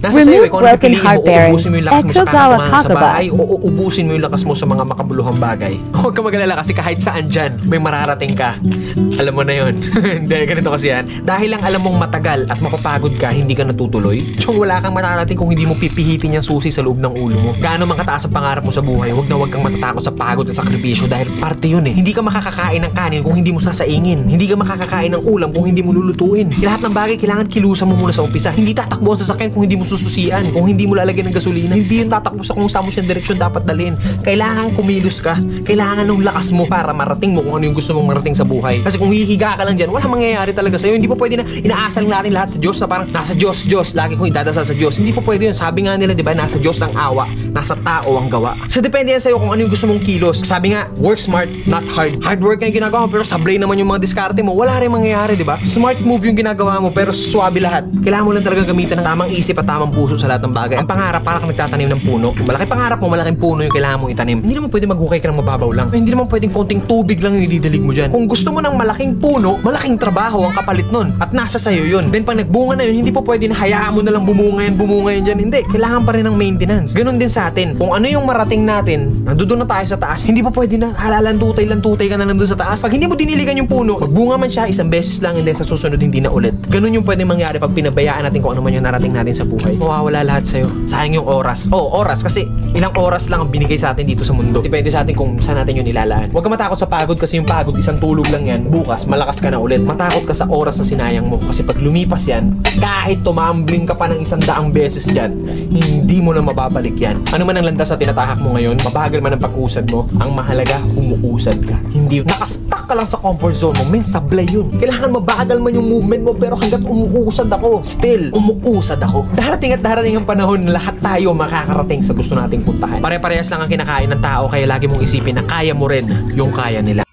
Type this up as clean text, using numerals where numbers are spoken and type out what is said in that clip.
Nasa sa'yo kung ano pipiliin mo, heart bearing uubusin mo yung lakas mo sa kakakumahan sa bahay o uubusin mo yung lakas mo sa mga makabuluhang bagay. Huwag ka mag-alala kasi kahit saan dyan, may mararating ka. Alam mo na yun. Hindi, ganito kasi yan. Dahil lang alam mong matagal at mapapagod ka, hindi ka natutuloy. Tsong wala kang mararating kung hindi mo pipihitin yung susi sa loob ng ulo mo. Gaano man kataas ang pangarap mo sa buhay, huwag kang matatakot sa pagod at sakripisyo dahil parte yun eh. Hindi ka makakakain ng kanin kung hindi mo sasaingin. Hindi ka makakakain ng ulam kung hindi mo lulutuin. Lahat ng bagay kailangan kilusan mo muna sa umpisa. Hindi tatakbo ang sasakyan kung hindi mo sususian. Kung hindi mo lalagyan ng gasolina, hindi yun tatakbo sa kung saan mo siyang direksyon dapat dalhin. Kailangan kumilos ka. Kailangan ng lakas mo para marating mo kung ano yung gusto mong marating sa buhay. Kasi kung hihiga ka lang dyan, wala mangyayari talaga sa'yo. Hindi pa pwede na inaasal natin lahat sa Diyos na parang nasa Diyos, Diyos. Lagi kong idadasal sa Diyos. Hindi pa pwede yun. Sabi nga nila, di ba, nasa Diyos ang awa, nasa tao ang gawa. So depende yan sa'yo kung ano yung gusto mong kilos. Sabi nga, work smart, not hard. Hard work yung ginagawa mo pero sablay naman yung mga diskarte mo. Wala rin mangyayari, di ba? Smart move yung ginagawa mo pero swabe lahat. Kailangan mo lang talaga gamitan ng tamang isip at tamang puso sa lahat ng bagay. Ang pangarap para kang nagtatanim ng puno. Kung malaki pangarap mo, malaking puno yung kailangan mong itanim. Hindi naman pwede maghukay ka ng mababaw lang. Hindi naman pwedeng konting tubig lang yung ididilig mo dyan. Kung gusto mo ng malaking puno, malaking trabaho ang kapalit nun. At nasa sayo yun. Then pag nagbunga na yun, hindi po pwede na hayaan mo na lang bumunga yan dyan. Hindi. Kailangan pa rin ng maintenance. Ganon din sa atin. Kung ano yung marating natin, nandoon na tayo sa taas, hindi pa pwede na lantutay ka na lang doon sa taas. Pag hindi mo diniligan yung puno, magbunga man siya isang beses lang and then sa susunod hindi na ulit. Ganon yung pwede mangyari pag pinabayaan natin kung ano man yung narating natin sa buhay. Mawawala lahat sa'yo. Sayang yung oras. Oras kasi ilang oras lang ang binigay sa atin dito sa mundo. Depende sa atin kung saan natin yun ilalaan. Huwag ka matakot sa pagod kasi yung pagod isang tulog lang yan. Bukas malakas ka na ulit. Matakot ka sa oras na sinayang mo kasi pag lumipas yan, kahit tumambling ka pa ng 100 beses dyan, hindi mo na mababalik yan. Ano man ang landas na tinatahak mo ngayon, mabagal man ang pag-usad mo, ang mahalaga, umuusad ka. Hindi nakastuck ka lang sa comfort zone mo, men, sablay yun. Kailangan mabagal man yung movement mo pero hanggat umuusad ako, still, umuusad ako. Darating at darating ang panahon na lahat tayo makakarating sa gusto nating puntahan. Pare-parehas lang ang kinakain ng tao kaya lagi mong isipin na kaya mo rin yung kaya nila.